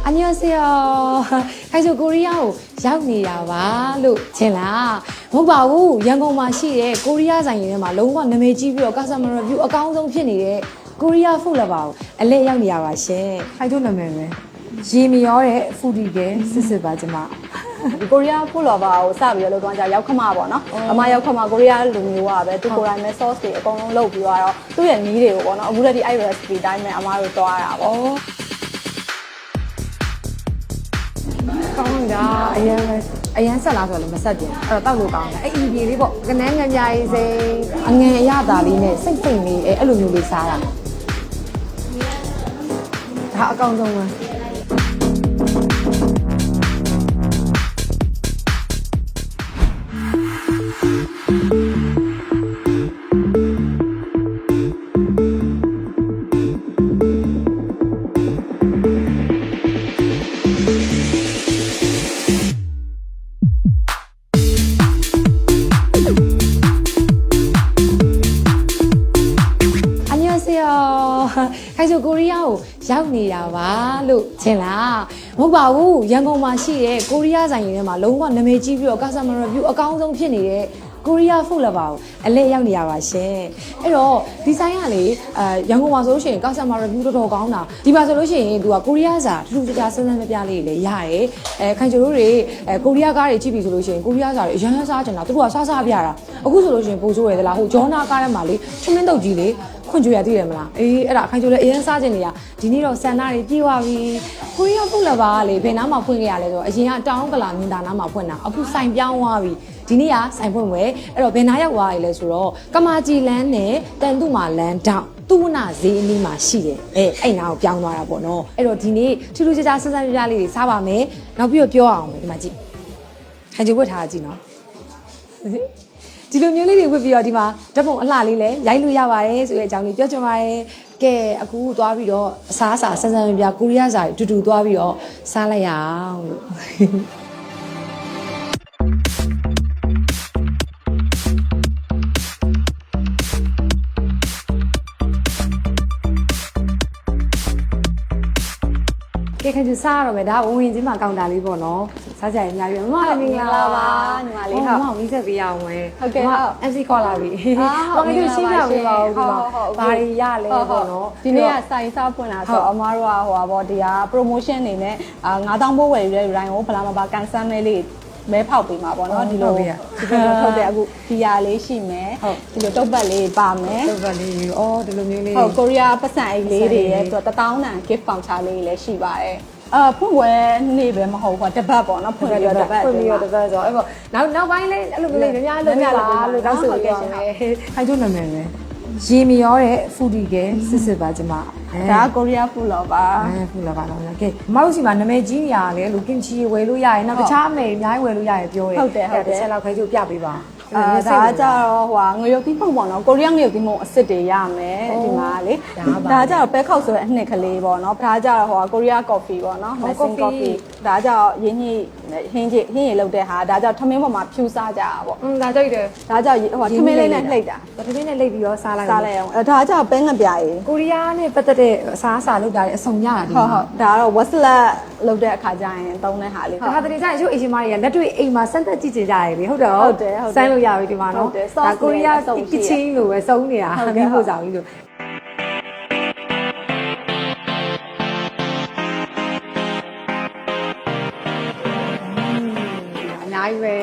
안녕하세요. 가이소 코리아오ရောက်နေတာပါလို့ထင်လားမဟုတ်ပါဘူးရန်ကုန်မှာရှိတဲ့ကိုရီးယားဆိုင်တွေမှာလုံးဝနာမည်ကြီးပြီးတော့ customer review အကောင်းဆုံးဖြစ်နေတဲ့ကိုရီးယား food lover ကိုအလဲရောက်နေရပါရှင်ခိုင်တို့နာမည်ပဲရေမရောတဲ့ foodie ကစစ်စစ်ပါကျမဒီကိုရီးယား food lover ကိုစပြီးတော့လောက်တော့ရောက်ခမပေါ့နော်အမရောက်ခမကိုရီးယားလူမျိုးကပဲသူကိုယ်တိုင်ပဲ sauce တွေအကုန်လုံးလုပ်ပြီးတော့သူ့ရဲ့နီးတွေကိုပေါ့နော်အခုလက်ဒီအဲ့ recipe တိုင်းပဲအမတို့တွားတာပေါ့ကောင်းတာအရင်ဆက်လားဆိုလည်းမဆက်ပြင်အဲ့တော့တောက်လို့ကောင်းတယ်အဲ့ EB လေးပေါ့ကနန်းငပြားရေးစိမ်းအငန်အရသာလေးနဲ့စိတ်စိတ်လေးအဲ့လိုမျိုးလေးစားတာဒါအကောင်းဆုံးပဲခိုင်ဆိုကိုရီးယားကိုရောက်နေတာပါလို့ထင်လားမဟုတ်ပါဘူးရန်ကုန်မှာရှိတဲ့ကိုရီးယားဆိုင်တွေမှာလုံးဝနာမည်ကြီးပြီးတော့ customer review အကောင်းဆုံးဖြစ်နေတဲ့ကိုရီးယား food lover ကိုအလဲရောက်နေရပါရှင်အဲ့တော့ဒီဆိုင်ကလေရန်ကုန်မှာဆိုလို့ရှိရင် customer review တော်တော်ကောင်းတာဒီမှာဆိုလို့ရှိရင်သူကကိုရီးယားစာထူးထူးခြားခြားစမ်းစမ်းပြလေးတွေလည်းရတယ်ခိုင်ချိုတို့တွေကိုရီးယားကားတွေကြည့်ပြီဆိုလို့ရှိရင်ကိုရီးယားစာတွေအရန်စားကြတာသူတို့ကစားပြတာအခုဆိုလို့ရှိရင်ပို့ဆိုးရသလားဟိုဂျောနာကားထဲမှာလေချင်းမင်းတုတ်ကြီးလေခွန်ကြွရသိတယ်မလားအေးအဲ့ဒါခိုင်ချိုလည်းအရင်စားကျင်နေရဒီနေ့တော့ဆန္ဒတွေပြေးသွားပြီကိုရီးယား food lover ကလေဘယ်နားမှာဖွင့်ခဲ့ရလဲဆိုတော့အရင်ကတောင်ကလာမြင်တာနားမှာဖွင့်တာအခုဆိုင်ပြောင်းသွားပြီဒီနေ့ကဆိုင်ဖွင့်ပွဲအဲ့တော့ဘယ်နားရောက်သွားရလဲဆိုတော့ကမာကြီးလန်းနဲ့တန်တုမာလန်းတောင်သူနာဈေးအနီးမှာရှိတယ်အဲ့နားကိုပြောင်းသွားတာပေါ့နော်အဲ့တော့ဒီနေ့ထူးထူးခြားခြားဆန်းဆန်းပြပြလေးတွေစားပါမယ်နောက်ပြီးတော့ပြောအောင်မယ်ဒီမှာကြည့်ဟန်ဂျူဝတ်ထားကြည့်နော်ဒီလိုမျိုးလေးတွေဝတ်ပြီးတော့ဒီမှာဓာတ်ပုံအလှလေးလည်းရိုက်လို့ရပါတယ်ဆိုတဲ့အကြောင်းလေးပြောချင်ပါတယ်ကဲအခုသွားပြီးတော့အစားအစာဆန်းဆန်းပြပြကိုရီးယားစာတွေတူတူသွားပြီးတော့စားလိုက်ရအောင်လို့ကဲခင်ဗျာစားရတော့မယ်ဒါဝင်ချင်းမှာကောင်တာလေးပေါ့နော်စားကြရင်အများကြီးမမလည်းမင်္ဂလာပါညီမလေးဟုတ်မမမိဆက်ပေးရအောင်မယ်ဟုတ်ကဲ့ဟုတ် MC ခေါ်လာပြီဟုတ်ကဲ့ရှင်းပြပေးပါဦးဒီမှာဘာတွေရလဲပေါ့နော်ဒီနေ့ကဆိုင်စားဖွင့်လာဆိုအမတို့ကဟိုပါပေါ့ဒီက promotion အနေနဲ့9000ပို့ဝယ်ယူတဲ့ယူတိုင်းကိုဗလာမပါကန်ဆန်းမဲလေးမဲဖောက်ပေးမှာပေါ့နော်ဒီလိုထုတ်တဲ့အခုဒီယာလေးရှိမယ်ဒီလိုတုပ်ပတ်လေးပါမယ်တုပ်ပတ်လေးဒီလိုမျိုးလေးဟုတ်ကိုရီးယားပတ်စံအိတ်လေးတွေရဲ့သူ1000တန် gift voucher လေးလည်းရှိပါတယ်ဖွင့်ပွဲနေ့ပဲမဟုတ်ဘူးတပတ်ပေါ့နော်ဖွင့်ပြီးတော့တပတ်ဖွင့်ပြီးတော့တပတ်ဆိုအဲ့ပေါ့နောက်ပိုင်းလေးအဲ့လိုမျိုးလေးများများလုပ်ပြပါလို့တောင်းဆိုခဲ့ရှင်ပဲခိုင်ကျိုးနာမည်ပဲရေမရောတဲ့ foodie ကစစ်စစ်ပါကျမဒါကိုရီးယား food lover food lover တော့ကဲမတို့စီမှာနာမည်ကြီးနေရတယ်လို့ကင်ချီဝယ်လို့ရရင်နောက်တခြားအမေအများကြီးဝယ်လို့ရရင်ပြောတယ်ဟုတ်တယ်တစ်ချက်လောက်ခိုင်ကျိုးပြပေးပါဒါကြတော့ဟိုငရုတ်သီးပုံပေါ့နော်ကိုရီးယားငရုတ်သီးပုံအစ်စ်တွေရမယ်ဒီမှာလေဒါကြတော့ပဲခောက်ဆိုတဲ့အနှစ်ကလေးပေါ့နော်ဒါကြတော့ဟိုကိုရီးယား coffee ပေါ့နော် Messing coffee ဒါကြတော့ရင်းဟင်းရလောက်တဲ့ဟာဒါကြတော့ထမင်းပေါ်မှာဖြူစားကြတာပေါ့ဒါကြိုက်တယ်ဒါကြဟိုထမင်းလေးနဲ့နှိပ်တာထမင်းနဲ့နှိပ်ပြီးတော့စားလိုက်အောင်ဒါကြတော့ပဲငပြားရေကိုရီးယားနဲ့ပတ်သက်တဲ့အစားအစာလုပ်တာတွေအစုံရတာဒီဟုတ်ဒါကတော့ westlet လုပ်တဲ့အခါကျရင်သုံးတဲ့ဟာလေးဒါတည်းကျရင်ရုပ်အိမ်ရှင်မတွေကလက်တွေ့အိမ်မှာစမ်းသပ်ကြည့်ကြရလေဟုတ်တယ်စမ်းလို့ရပြီဒီမှာနော်ဒါကိုရီးယားကစ်ချင်းလိုပဲစုံနေတာမျိုးဖို့ဆောင်ကြီးလို့အများကြီးပဲ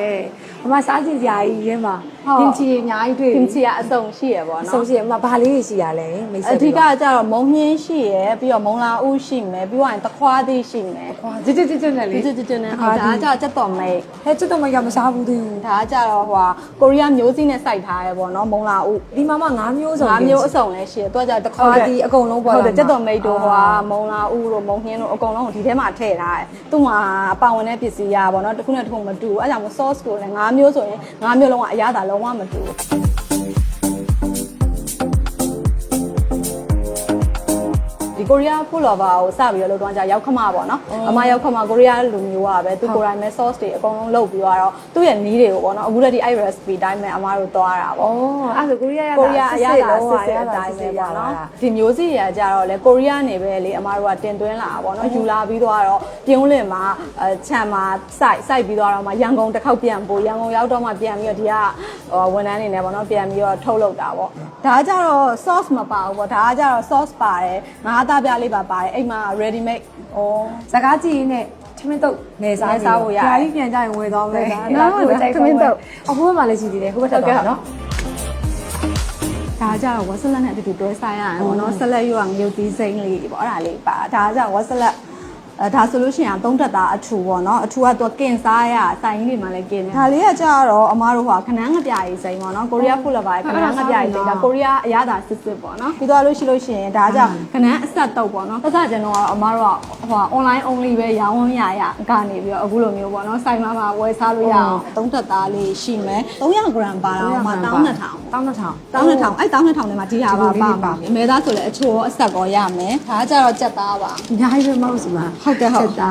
အမစားကြည့်ကြကြီးရဲမှာကင်ချီအများကြီးတွေ့ကင်ချီကအစုံရှိရပေါ့နော်အစုံရှိရအမဘာလေးတွေရှိရလဲမိတ်ဆွေအဓိကကျတော့မုံညင်းရှိရပြီးတော့မုံလာဦးရှိမယ်ပြီးတော့တခွားသေးရှိမယ်ကျွတ်နဲ့လေကျွတ်နဲ့ဟုတ်ဒါကကြက်တော်မိတ်ကျွတ်တော်မိတ်ကမစားဘူးသေးဘူးဒါကကြတော့ဟိုကိုရီးယားမျိုးစည်းနဲ့စိုက်ထားရပေါ့နော်မုံလာဦးဒီမှာမှ9မျိုးစုံ9မျိုးအစုံလည်းရှိရသူကကြတခွားဒီအကုန်လုံးပေါ့ဟုတ်တယ်ကြက်တော်မိတ်တို့ဟိုမုံလာဦးတို့မုံညင်းတို့အကုန်လုံးဒီထဲမှာထည့်ထားတယ်သူ့မှာပါဝင်တဲ့ပစ္စည်းရပေါ့နော်တစ်ခုနဲ့တစ်ခုမတူဘူးအဲကြောင့် sauce ကိုလည်း9မျိုးဆိုရင်9မျိုးလုံးကအရသာလုံးဝမတူဘူးဒီ ဒီကိုရီးယား food lover ကိုစပြီးတော့လုပ်တော့ကြရောက်ခမပေါ့နော်အမရောက်ခမကိုရီးယားလူမျိုးကပဲသူကိုယ်တိုင်ပဲ sauce တွေအကုန်လုံးလုပ်ပြီးတော့သူ့ရဲ့နီးတွေကိုပေါ့နော်အခုလည်းဒီအဲ့ recipe တိုင်းပဲအမတို့သွားတာပေါ့ အဲ့ဆိုကိုရီးယား ကိုရီးယားအရသာစစ်စစ်အတိုင်းပဲပေါ့နော်ဒီမျိုးစီရကြတော့လေကိုရီးယားနေပဲလေအမတို့ကတင်သွင်းလာတာပေါ့နော်ယူလာပြီးတော့ပြုံးလင်မှာခြံမှာစိုက်ပြီးတော့မှရန်ကုန်တစ်ခေါက်ပြန်ပို့ရန်ကုန်ရောက်တော့မှပြန်ပြီးတော့ဒီကဝန်ထမ်းနေနေပေါ့နော်ပြန်ပြီးတော့ထုတ်လုပ်တာပေါ့ဒါကြတော့ sauce မပါဘူးပေါ့ဒါကကြတော့ sauce ပါတယ်ငါးသားပြလေးပါပါတယ်အိမ်မှာ ready made စကားကြည့်နေထမင်းတုပ်နေစားဖို့ရဒါကြီးပြန်ကြရင်ဝယ်သွားမယ်နော်ထမင်းတုပ်အခုမှလည်းရှိသေးတယ်ခုဘက်တက်တော့နော်ဒါကြတော့ဝက်ဆလက်နဲ့အတူတူတွဲစားရအောင်ပေါ့နော်ဆက်လက်ရွာငရုတ်သီးစိမ့်လေးပေါ့အဲ့ဒါလေးပါဒါကြတော့ဝက်ဆလက်ဒါဆိုလို့ရှိရင်သုံးတက်တာအထူပေါ့နော်အထူကတော့ကင်စားရစိုင်းလေးမှလည်းကင်တယ်ဒါလေးကကြတော့အမားတို့ခဏန်းငပြာကြီးစိမ့်ပေါ့နော်ကိုရီးယား food lover ခဏန်းငပြာကြီးစိမ့်ဒါကိုရီးယားအရသာစစ်စစ်ပေါ့နော်ပြီးတော့လို့ရှိလို့ရှိရင်ဒါကြခဏန်းအဆက်တုပ်ပေါ့နော်ပတ်စကျန်တော့အမားတို့ကonline only ပဲရောင်းရကနေပြီးတော့အခုလိုမျိုးပေါ့နော်စိုင်းမှာဝယ်စားလို့ရအောင်သုံးတက်သားလေးရှိမယ်300 gram ပါတော့မှ12000အဲ့12000ထဲမှာဒီဟာပါမဲသားဆိုလည်းအချိုအဆက်ကောရမယ်ဒါကြတော့ကြက်သားပါအများကြီးပဲမဟုတ်စီမှာဟုတ်တယ်ဟုတ်ချ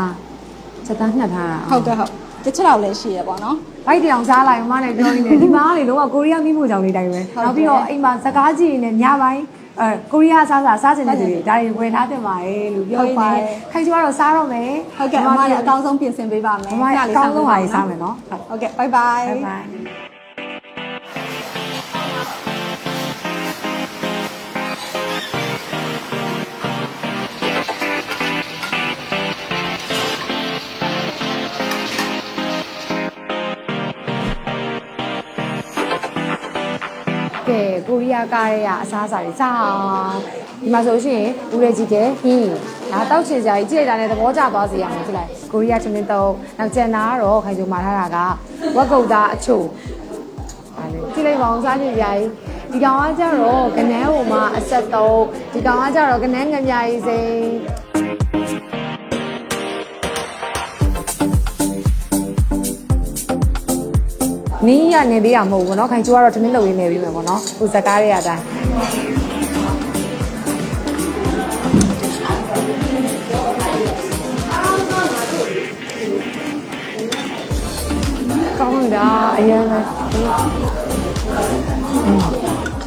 က်သားညှက်ထားတာဟုတ်တယ်ဟုတ်တစ်ချက်တော့လည်းရှိရပေါ့နော်ဘိုက်တောင်စားလိုက်မနဲ့ပြောနေတယ်ဒီမှာလေတော့ကိုရီးယားမိဖို့ကြောင့်လေးတိုင်းပဲနောက်ပြီးတော့အိမ်မှာစကားကြည့်နေညပိုင်းကိုရီးယားစားချင်တဲ့သူတွေဒါတွေဝယ်ထားတင်ပါတယ်လို့ပြောနေတယ်ခိုင်ကျွားတော့စားတော့မယ်ဟုတ်ကဲ့အမလည်းအကောင်းဆုံးပြင်ဆင်ပေးပါမယ်အကောင်းဆုံးဟာကြီးစားမယ်နော်ဟုတ်ကဲ့ bye bye ကဲကိုရီးယားကားရဲ့အစားအစာတွေစားအောင်ဒီမှာဆိုရှင်ဦးရဲကြီးကဟင်းဒါတောက်ချင်စရာကြီးကြည့်လိုက်တာနဲ့သဘောကျသွားစေရမယ်ကြည့်လိုက်ကိုရီးယားချင်းချင်းတော့နောက်ကျန်တာကတော့ခိုင်ကျုံမာထားတာကဝက်ကုတ်သားအချို့ဒါလေကြည့်လိုက်ပါအောင်စားကြည့်ကြကြီးဒီကောင်ကကြတော့ကနန်းဟိုမှာအဆက်တော့ဒီကောင်ကကြတော့ကနန်းငမြကြီးစိမ်းနီးရနေသေးရမဟုတ်ဘူးเนาะခိုင်ကျိုးကတော့တမင်းလုပ်ရင်းနေပြီမယ်ပေါ့เนาะကိုစကားတွေကတိုင်းကောင်းတာအရင်ပဲ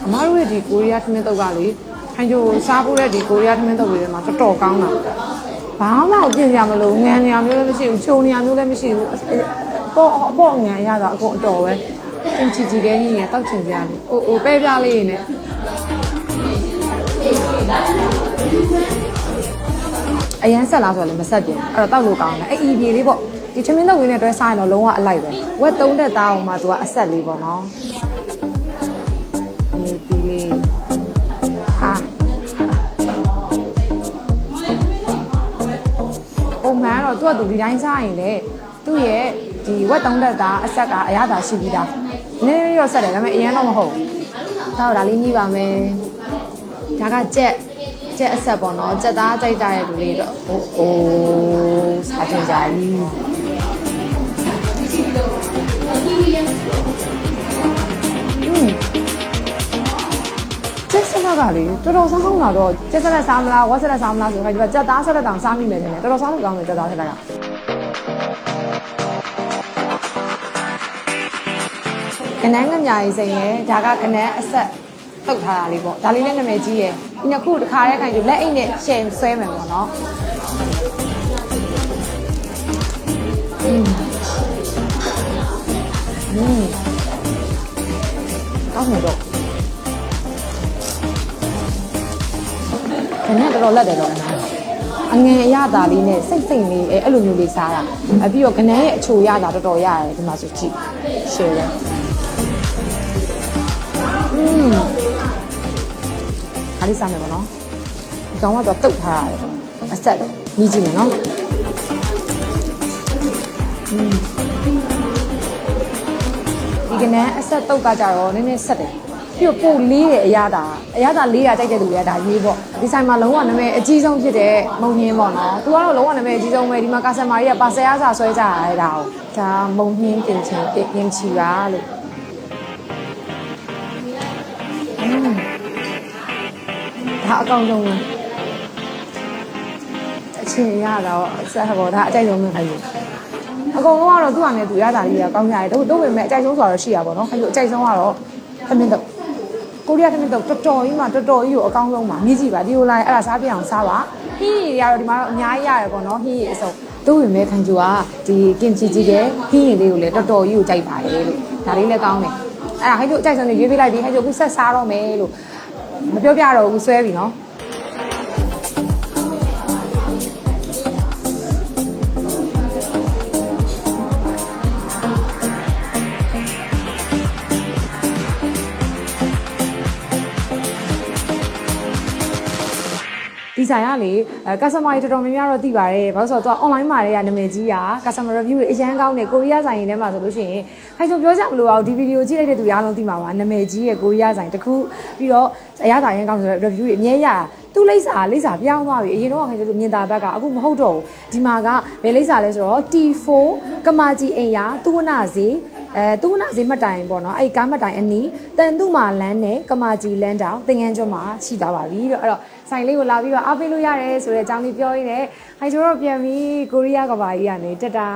အမားတို့ရဲ့ဒီကိုရီးယားတမင်းတုပ်ကလေခိုင်ကျိုးစားဖို့တဲ့ဒီကိုရီးယားတမင်းတုပ်တွေထဲမှာတော်တော်ကောင်းတာဘာမှအပြည့်ရမလို့ငန်းနေရမျိုးလည်းမရှိဘူးချုံနေရမျိုးလည်းမရှိဘူးပေါ့ငန်းရတာအကုန်အတော်ပဲအင်ချီကြီးကကြီးနဲ့တောက်ချင်ကြတယ်။အိုပဲပြလေးနဲ့အရန်ဆက်လားဆိုတော့လည်းမဆက်ပြန်အဲ့တော့တောက်လို့ကောင်းတယ်အဲ့အီပြေလေးပေါ့ဒီချမင်းတော့ဝင်းနဲ့တွဲစားရင်တော့လုံးဝအလိုက်ပဲဝက်3တက်သားအောင်မှသူကအဆက်လေးပေါ့နော်ဒီလေးဟာပုံမှန်တော့သူကဒီတိုင်းစားရင်လေသူ့ရဲ့ဒီဝက်3တက်သားအဆက်ကအရသာရှိပြီးသားနည်းနည်းရောဆက်တယ်ဒါပေမဲ့အရင်တော့မဟုတ်ဘူးဒါလေးညှိပါမယ်ဒါကကြက်အဆက်ပေါ့နော်ကြက်သားကြိုက်ကြတဲ့လူလေးတော့အိုးစားကြကြကြီးကျက်စက်ကလေတော်တော်ဆောင်းကောင်းလာတော့ကျက်စက်စားမလားဝက်စက်စားမလားဆိုတော့ဒီကကြက်သားဆက်တဲ့တောင်စားမိမယ်ထင်တယ်တော်တော်ဆောင်းလို့ကောင်းတယ်ကြက်သားဆက်ကကနန်းငမြကြီးစိန်ရဲ့ဒါကကနန်းအဆက်တုတ်ထားတာလေးပေါ့ဒါလေးနဲ့နာမည်ကြီးရဲ့ဒီနှစ်ခုတစ်ခါတည်းခိုင်ကျလက်အိတ်နဲ့ရှယ်ဆွဲမယ်ပေါ့နော်ကောင်းတယ်တော့ကနန်းတော်တော်လက်တယ်တော့အငယ်အရသာလေးနဲ့စိတ်လေးအဲ့လိုမျိုးလေးစားတာပြီးတော့ကနန်းရဲ့အချိုရတာတော်တော်ရတယ်ဒီမှာဆိုကြည့်ရှယ်တယ်အားလေးစားမယ်ပေါ့နော်ဒီကောင်ကတော့တုတ်ထားရတယ်အဆက်မြည်ကြည့်မယ်နော်ဒီကနန်းအဆက်တုတ်ကကြတော့နည်းနည်းဆက်တယ်ပြီးတော့ပိုလေးတယ်အရသာလေးရကြိုက်တဲ့လူတွေကဒါရေးပေါ့ဒီဆိုင်မှာလုံးဝနာမည်အကြီးဆုံးဖြစ်တဲ့မုံညင်းပေါ့နော်သူကတော့လုံးဝနာမည်အကြီးဆုံးပဲဒီမှာကာစမာကြီးကပါဆယ်အားစာဆွဲကြရတဲ့ဒါကိုဒါမုံညင်းတင်ချင်ပြင်ချီပါလို့ဒါအကောင်းဆုံးပဲ အချင်းရတော့ဆက်ဟောဒါအကြိုက်ဆုံးပဲခိုင်းလို့အကုန်လုံးကတော့သူ့အနေနဲ့သူရတာကြီးကကောင်းကြတယ်တို့ပေမဲ့အကြိုက်ဆုံးဆိုတော့ရှိရပါတော့ခိုင်းလို့အကြိုက်ဆုံးကတော့သမင်းတော့ကိုရီးယားသမင်းတော့တော်တော်ကြီးကိုအကောင်းဆုံးပါမြည်ကြည့်ပါဒီလိုလိုက်အဲ့ဒါစားပြအောင်စားပါဟင်းရည်ကတော့ဒီမှာတော့အများကြီးရတယ်ပေါ့နော်ဟင်းရည်အစုံတို့ပေမဲ့ခိုင်းကျူကဒီကင်ချီကြီးတဲ့ဟင်းရည်လေးကိုလည်းတော်တော်ကြီးကိုကြိုက်ပါတယ်လို့ဒါလေးလည်းကောင်းတယ်အဲ့ဒါခိုင်းကျူအကြိုက်ဆုံးလေးရွေးပေးလိုက်ပြီးခိုင်းကျူအခုဆက်စားတော့မယ်လို့မပြောပြတော့ဘူးဆွဲပြီနော်ဒီဆိုင်ကလေ customer တွေတော်တော်များများတော့သိပါတယ်ဘာလို့ဆိုတော့သူက online မှာလည်းနာမည်ကြီးอ่ะ customer review တွေအရန်ကောင်းတယ်ကိုရီးယားဆိုင်ရင်ထဲမှာဆိုလို့ရှိရင်ခိုင်ဆိုပြောကြမလို့အောင်ဒီဗီဒီယိုကြည့်လိုက်တဲ့သူအားလုံးသိမှာပါနာမည်ကြီးရဲ့ကိုရီးယားဆိုင်တစ်ခုပြီးတော့အရသာရန်ကောင်းဆိုတဲ့ review တွေအများကြီးသူ့လိပ်စာပြောင်းသွားပြီအရင်တော့ခိုင်ဆိုလို့မြင်တာဘက်ကအခုမဟုတ်တော့ဘူးဒီမှာကဘယ်လိပ်စာလဲဆိုတော့ T4 ကမာကြီးအိမ်ယာသူဝနာစီသူနာစီမှတ်တိုင်ပေါ့နော်အဲ့ကားမှတ်တိုင်အနီးတန်သူမာလန်းနဲ့ကမာကြီးလန်းတောင်သင်ငန်းကျွန်းမှာရှိသွားပါပြီတော့အဲ့တော့ဆိုင်လေးကိုလာပြီးတော့အားပေးလို့ရတယ်ဆိုတဲ့အကြောင်းလေးပြောရင်းနဲ့ဟိုင်ဂျိုတော့ပြန်ပြီးကိုရီးယားကဘာကြီးကနေတက်တာ